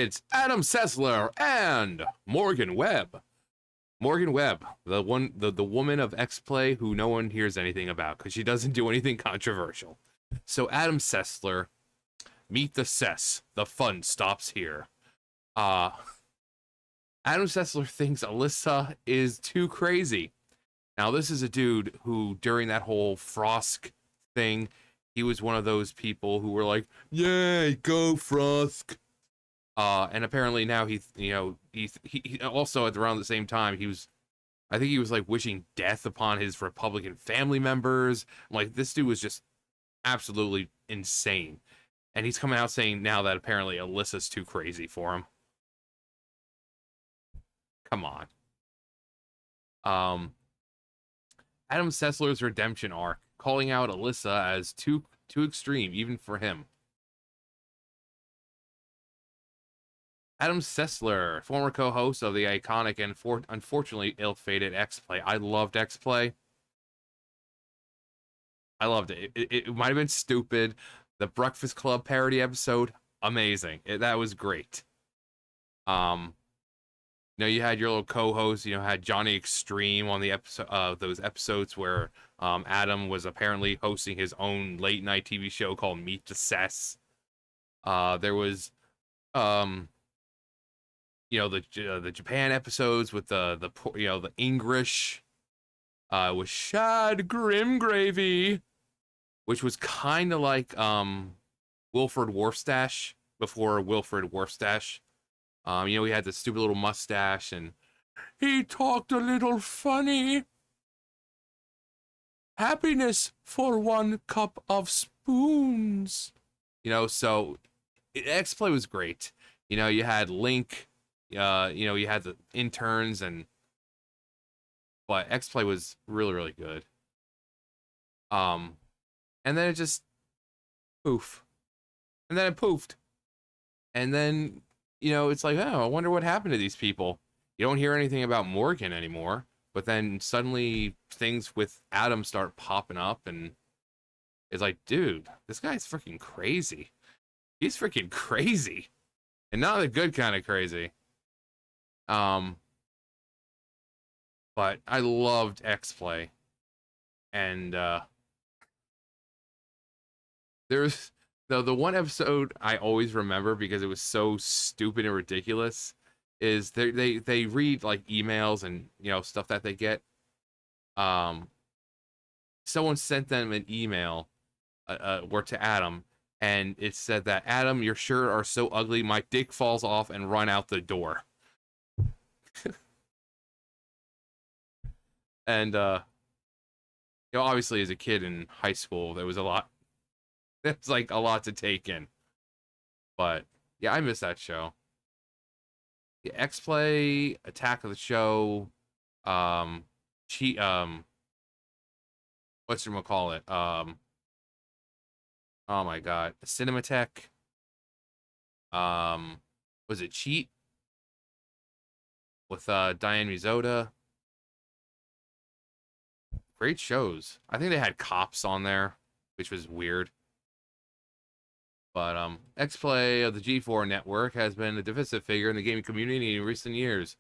It's Adam Sessler and Morgan Webb. Morgan Webb, the woman of X-Play who no one hears anything about because she doesn't do anything controversial. So Adam Sessler, meet the Sess. The fun stops here. Adam Sessler thinks Alyssa is too crazy. Now, this is a dude who, during that whole Frosk thing, he was one of those people who were like, "Yay, go Frosk!" And apparently now he also at around the same time I think he was like wishing death upon his Republican family members. Like, this dude was just absolutely insane, and he's coming out saying now that apparently Alyssa's too crazy for him. Come on. Adam Sessler's redemption arc, calling out Alyssa as too extreme even for him. Adam Sessler, former co-host of the iconic and unfortunately ill-fated X-Play. I loved X-Play. I loved it. It might have been stupid. The Breakfast Club parody episode, amazing. That was great. You had your little co-host, had Johnny Extreme on the episode, those episodes where Adam was apparently hosting his own late-night TV show called Meet the Sess. There was the Japan episodes with the English with Shad Grimgravy, which was kind of like Wilfred Warfstache before Wilfred Warfstache. He had the stupid little mustache and he talked a little funny. Happiness for 1 cup of spoons. So X-Play was great. You had Link. You had the interns, but X-Play was really, really good. And then it just poof. And then it poofed. And then, it's like, oh, I wonder what happened to these people. You don't hear anything about Morgan anymore, but then suddenly things with Adam start popping up, and it's like, dude, this guy's freaking crazy. He's freaking crazy. And not the good kind of crazy. But I loved X-Play. And there's the one episode I always remember because it was so stupid and ridiculous is they read like emails and stuff that they get. Someone sent them an email or to Adam, and it said that, "Adam, your shirt are so ugly my dick falls off and run out the door." And obviously as a kid in high school there was a lot to take in, but yeah, I miss that show. The X-Play, Attack of the Show, whatchamacallit, oh my god, Cinematech, was it Cheat with Diane Mizoda? Great shows. I think they had Cops on there, which was weird. But X-Play of the G4 network has been a divisive figure in the gaming community in recent years.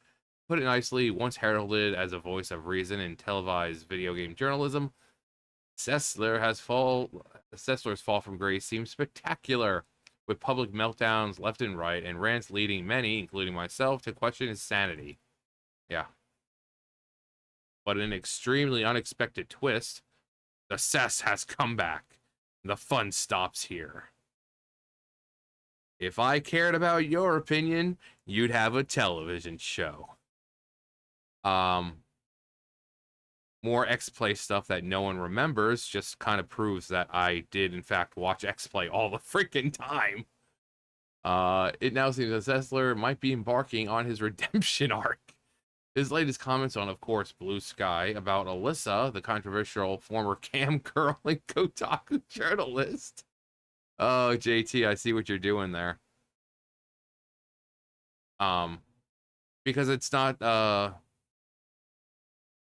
Put it nicely, once heralded as a voice of reason in televised video game journalism, Sessler's fall from grace seems spectacular, with public meltdowns left and right and rants leading many, including myself, to question his sanity. Yeah. But in an extremely unexpected twist, the Sess has come back. The fun stops here. If I cared about your opinion, you'd have a television show. More X-Play stuff that no one remembers just kind of proves that I did, in fact, watch X-Play all the freaking time. It now seems that Sessler might be embarking on his redemption arc. His latest comments on, of course, Blue Sky about Alyssa, the controversial former cam girl and Kotaku journalist. Oh, JT, I see what you're doing there. Because it's not,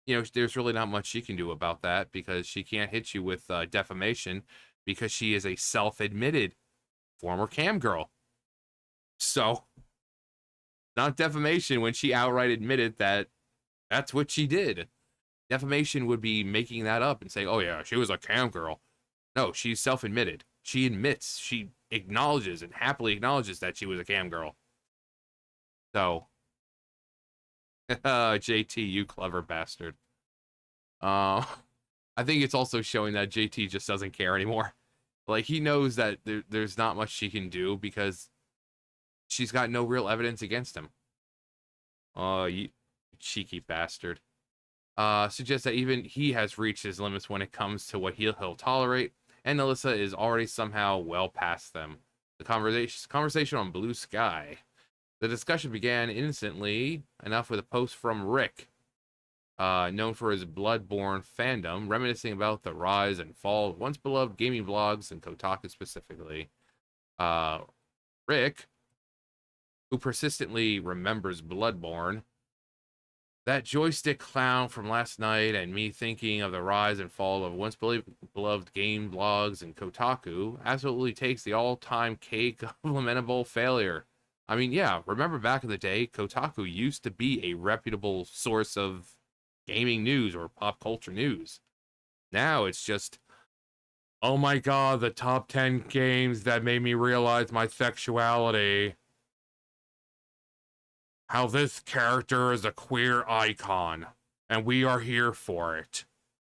there's really not much she can do about that because she can't hit you with defamation because she is a self-admitted former cam girl. So Not defamation when she outright admitted that that's what she did. Defamation would be making that up and saying, oh yeah, she was a cam girl. No, she's self-admitted. She admits, she acknowledges and happily acknowledges that she was a cam girl. So, JT, you clever bastard. I think it's also showing that JT just doesn't care anymore. Like, he knows that there's not much she can do because she's got no real evidence against him. Oh, you cheeky bastard. Suggests that even he has reached his limits when it comes to what he'll tolerate, and Alyssa is already somehow well past them. The conversation on Blue Sky. The discussion began innocently enough with a post from Rick, known for his Bloodborne fandom, reminiscing about the rise and fall of once beloved gaming blogs and Kotaku specifically. Rick, who persistently remembers Bloodborne, that joystick clown from last night, and me thinking of the rise and fall of once beloved game blogs and Kotaku, absolutely takes the all-time cake of lamentable failure. I mean, yeah, remember back in the day, Kotaku used to be a reputable source of gaming news or pop culture news. Now it's just, oh my god, the top 10 games that made me realize my sexuality. How this character is a queer icon, and we are here for it.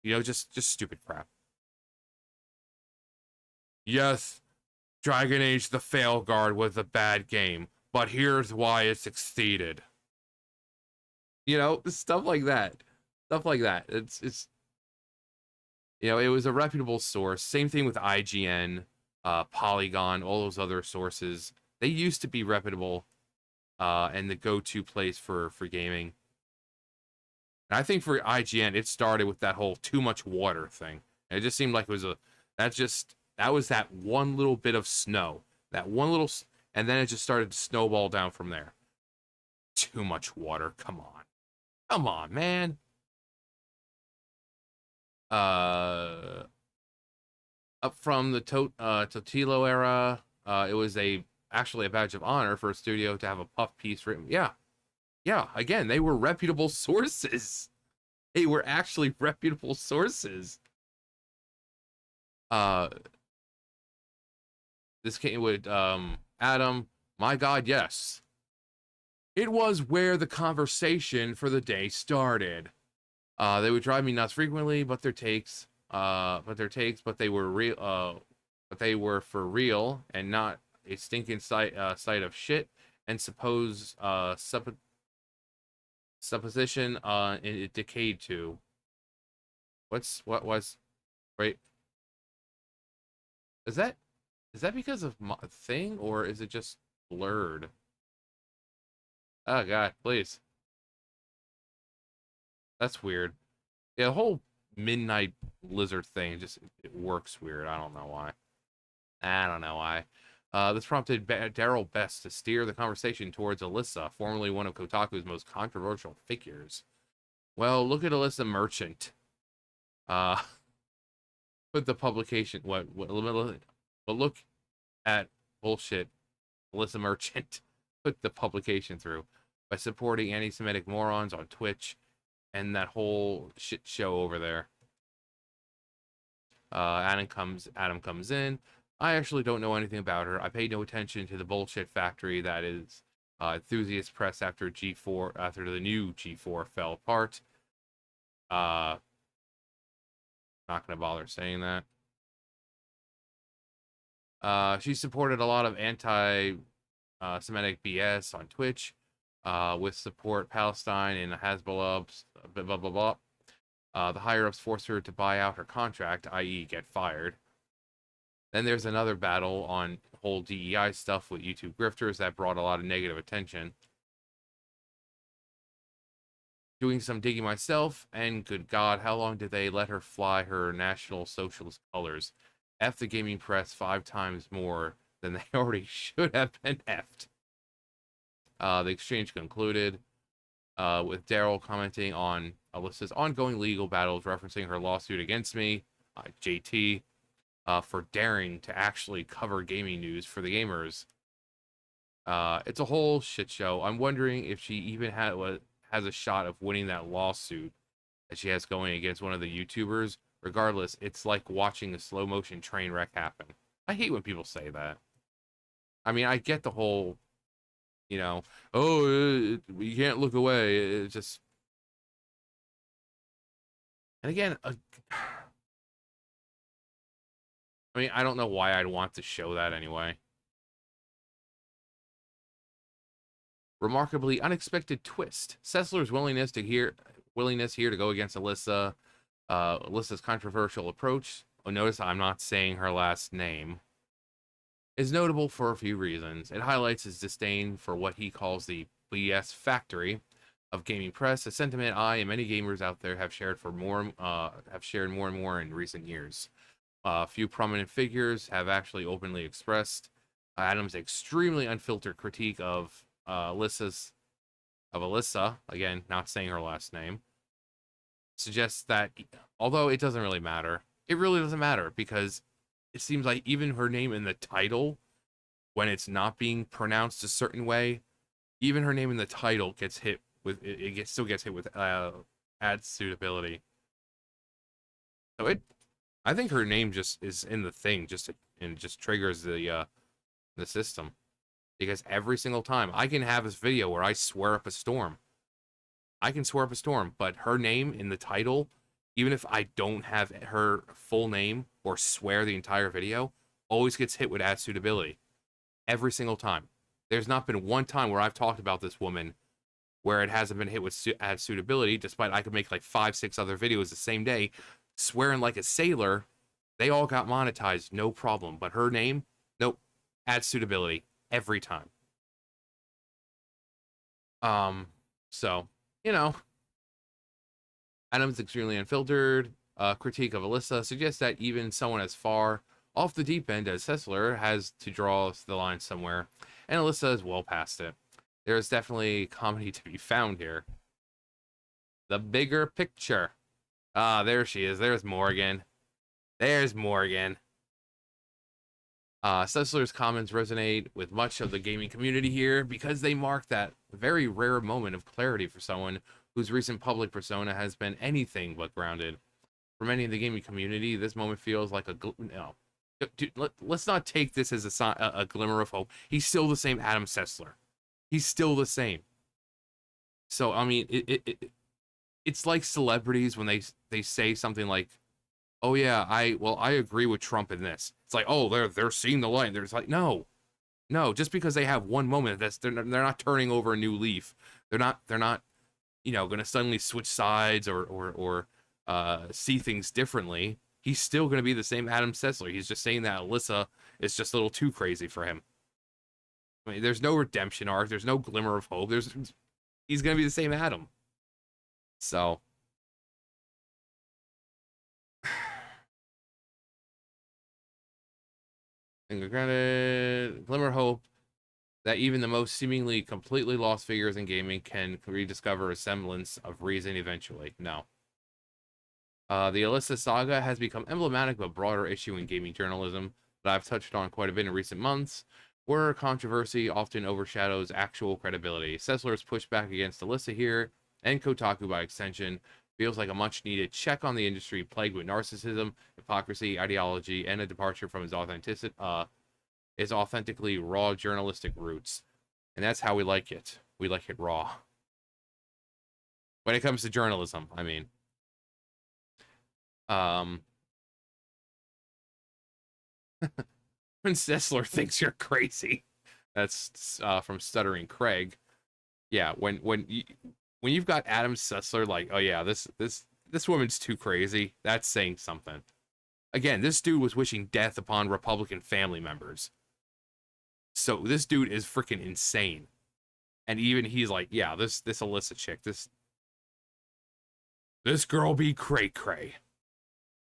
You know, just stupid crap. Yes, Dragon Age the Failguard was a bad game, but here's why it succeeded. You know, stuff like that. Stuff like that. It's you know, it was a reputable source. Same thing with IGN, Polygon, all those other sources. They used to be reputable. And the go-to place for gaming. And I think for IGN, it started with that whole too much water thing. And it just seemed like it was that was that one little bit of snow, and then it just started to snowball down from there. Too much water, come on, man. Up from the Totilo era, it was actually a badge of honor for a studio to have a puff piece written. Yeah, again, they were reputable sources. They were actually reputable sources. This came with Adam. My god, yes. It was where the conversation for the day started. They would drive me nuts frequently, but they were real, but they were for real and not a stinking sight of shit and supposition it decayed to. What was right? Is that because of my thing, or is it just blurred? Oh god, please. That's weird. Yeah, the whole midnight lizard thing just it works weird. I don't know why. This prompted Daryl Best to steer the conversation towards Alyssa, formerly one of Kotaku's most controversial figures. Well, look at Alyssa Merchant. Put the publication. But look at bullshit Alyssa Merchant put the publication through by supporting anti-Semitic morons on Twitch and that whole shit show over there. Adam comes in. I actually don't know anything about her. I paid no attention to the bullshit factory that is Enthusiast Press after the new G4 fell apart. Not gonna bother saying that. She supported a lot of anti-Semitic BS on Twitch, with support Palestine and Hezbollah, blah blah blah blah. The higher ups forced her to buy out her contract, i.e., get fired. Then there's another battle on whole DEI stuff with YouTube grifters that brought a lot of negative attention. Doing some digging myself, and good God, how long did they let her fly her National Socialist colors? F the gaming press 5 times more than they already should have been effed. The exchange concluded with Daryl commenting on Alyssa's ongoing legal battles, referencing her lawsuit against me, JT, for daring to actually cover gaming news for the gamers. It's a whole shit show. I'm wondering if she even has a shot of winning that lawsuit that she has going against one of the YouTubers. Regardless, it's like watching a slow motion train wreck happen. I hate when people say that. I mean, I get the whole, you know, oh, you can't look away. It's just, and again, I mean, I don't know why I'd want to show that anyway. Remarkably unexpected twist. Sessler's willingness here to go against Alyssa. Alyssa's controversial approach. Oh, notice I'm not saying her last name. Is notable for a few reasons. It highlights his disdain for what he calls the BS factory of gaming press, a sentiment I and many gamers out there have shared more and more in recent years. A few prominent figures have actually openly expressed Adam's extremely unfiltered critique of Alyssa, again, not saying her last name, suggests that although it doesn't really matter, it really doesn't matter because it seems like even her name in the title, when it's not being pronounced a certain way, even her name in the title gets hit with still gets hit with ad suitability. So I think her name just is in the thing, and just triggers the system because every single time I can have this video where I swear up a storm. I can swear up a storm, but her name in the title, even if I don't have her full name or swear the entire video, always gets hit with ad suitability. Every single time. There's not been one time where I've talked about this woman where it hasn't been hit with ad suitability, despite I could make like 5, 6 other videos the same day, swearing like a sailor. They all got monetized, no problem. But her name, nope, ad suitability every time. So, you know, Adam's extremely unfiltered critique of Alyssa suggests that even someone as far off the deep end as Sessler has to draw the line somewhere, and Alyssa is well past it. There is definitely comedy to be found here. The bigger picture. Ah, there she is. There's Morgan. There's Morgan. Sessler's comments resonate with much of the gaming community here because they mark that very rare moment of clarity for someone whose recent public persona has been anything but grounded. For many in the gaming community, this moment feels like no. Dude, let's not take this as a glimmer of hope. He's still the same Adam Sessler. He's still the same. So I mean, it's like celebrities when they say something like, "Oh yeah, I agree with Trump in this." It's like, "Oh, they're seeing the light." There's like, no, no, just because they have one moment, they're not turning over a new leaf. They're not going to suddenly switch sides or see things differently. He's still going to be the same Adam Sessler. He's just saying that Alyssa is just a little too crazy for him. I mean, there's no redemption arc. There's no glimmer of hope. He's going to be the same Adam. So, and granted, glimmer of hope that even the most seemingly completely lost figures in gaming can rediscover a semblance of reason eventually. No. The Alyssa saga has become emblematic of a broader issue in gaming journalism that I've touched on quite a bit in recent months, where controversy often overshadows actual credibility. Sessler's pushback against Alyssa here, and Kotaku by extension, feels like a much-needed check on the industry plagued with narcissism, hypocrisy, ideology, and a departure from his authentically raw journalistic roots. And that's how we like it. We like it raw. When it comes to journalism, I mean. Um, when Sessler thinks you're crazy. That's from Stuttering Craig. Yeah, when you've got Adam Sessler like, oh yeah, this woman's too crazy. That's saying something. Again, this dude was wishing death upon Republican family members. So this dude is freaking insane. And even he's like, yeah, this Alyssa chick, this girl be cray cray.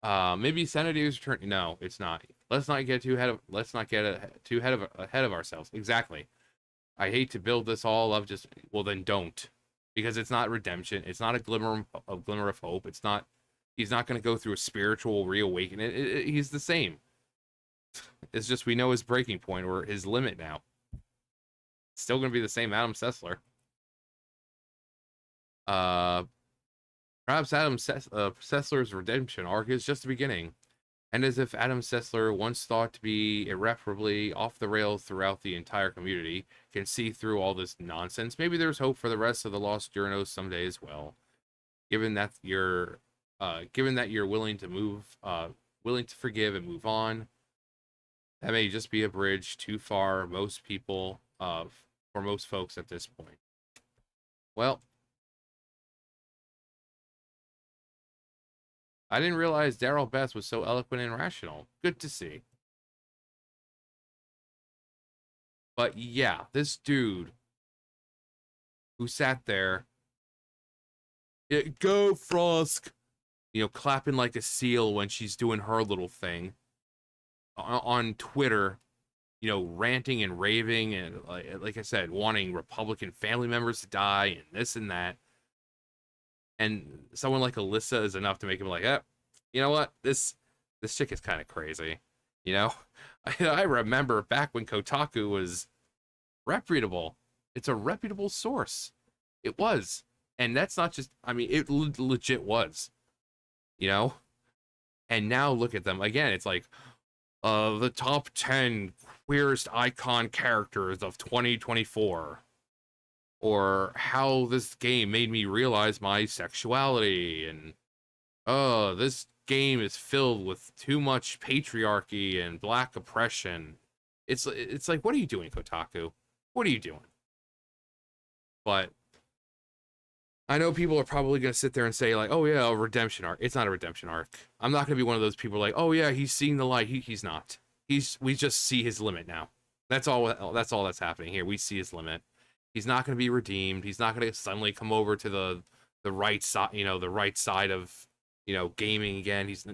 Maybe Senator's turn. No, it's not. Let's not get ahead of ourselves. Exactly. I hate to build this all up. Just well, then don't, because it's not redemption. It's not a glimmer of hope. It's not. He's not going to go through a spiritual reawakening. He's the same. It's just we know his breaking point or his limit now. Still gonna be the same Adam Sessler. Uh, Perhaps Sessler's redemption arc is just the beginning. And as if Adam Sessler, once thought to be irreparably off the rails throughout the entire community, can see through all this nonsense, maybe there's hope for the rest of the Lost Journos someday as well. Given that you're willing to willing to forgive and move on, that may just be a bridge too far. For most folks at this point. Well, I didn't realize Daryl Best was so eloquent and rational. Good to see. But yeah, this dude who sat there, go Frosk, clapping like a seal when she's doing her little thing on Twitter, ranting and raving and like I said, wanting Republican family members to die and this and that. And someone like Alyssa is enough to make him like, you know what? This chick is kind of crazy. I remember back when Kotaku was reputable. It's a reputable source. It was. And that's not just, I mean, it legit was. And now look at them. Again, it's like, the top 10 queerest icon characters of 2024. Or how this game made me realize my sexuality. And, oh, this game is filled with too much patriarchy and black oppression. It's like, what are you doing, Kotaku? What are you doing? But I know people are probably going to sit there and say, like, oh, yeah, a redemption arc. It's not a redemption arc. I'm not going to be one of those people like, oh, yeah, he's seeing the light. He's not. We just see his limit now. That's all that's happening here. We see his limit. He's not going to be redeemed. He's not going to suddenly come over to the right side, the right side of, gaming again. He's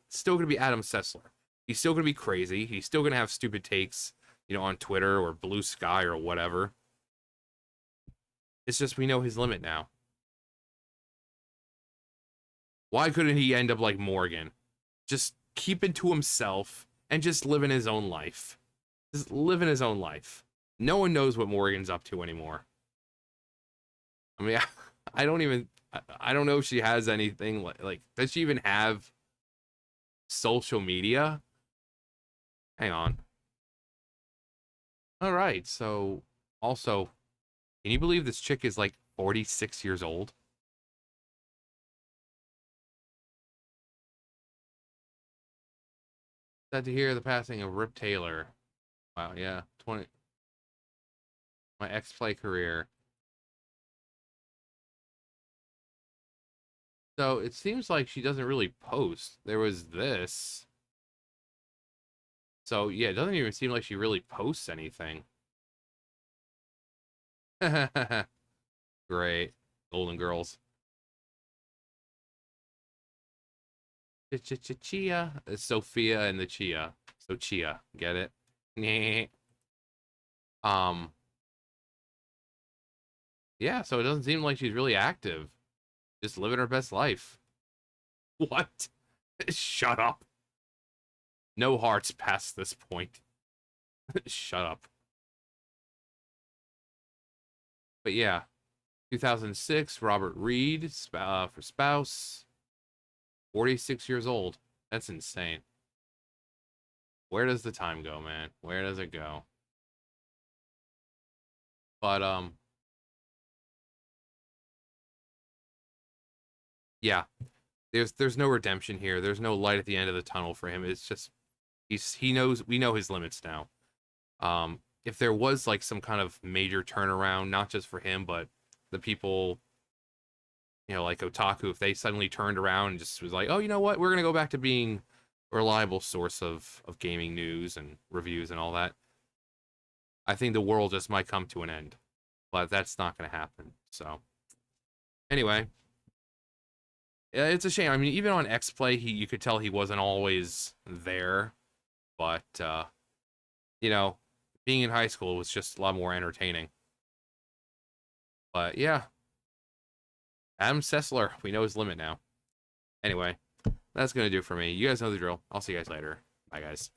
still going to be Adam Sessler. He's still going to be crazy. He's still going to have stupid takes, on Twitter or Blue Sky or whatever. It's just we know his limit now. Why couldn't he end up like Morgan? Just keep it to himself and just live in his own life. Just live in his own life. No one knows what Morgan's up to anymore. I mean, I don't know if she has anything like does she even have social media? Hang on. All right, so also, can you believe this chick is like 46 years old? Sad to hear the passing of Rip Taylor. Wow, yeah, my X-Play career. So it seems like she doesn't really post. There was this. So yeah, it doesn't even seem like she really posts anything. Great. Golden Girls. Chia. It's Sophia and the Chia. So Chia. Get it? Yeah, so it doesn't seem like she's really active. Just living her best life. What? Shut up. No hearts past this point. Shut up. But yeah, 2006, Robert Reed for spouse. 46 years old. That's insane. Where does the time go, man? Where does it go? But yeah. There's no redemption here. There's no light at the end of the tunnel for him. It's just we know his limits now. If there was like some kind of major turnaround, not just for him, but the people, like Otaku, if they suddenly turned around and just was like, oh, you know what, we're gonna go back to being a reliable source of gaming news and reviews and all that, I think the world just might come to an end. But that's not gonna happen. So anyway, yeah, it's a shame. I mean, even on X Play, you could tell he wasn't always there, but being in high school was just a lot more entertaining. But yeah, Adam Sessler, we know his limit now. Anyway, that's gonna do it for me. You guys know the drill. I'll see you guys later. Bye, guys.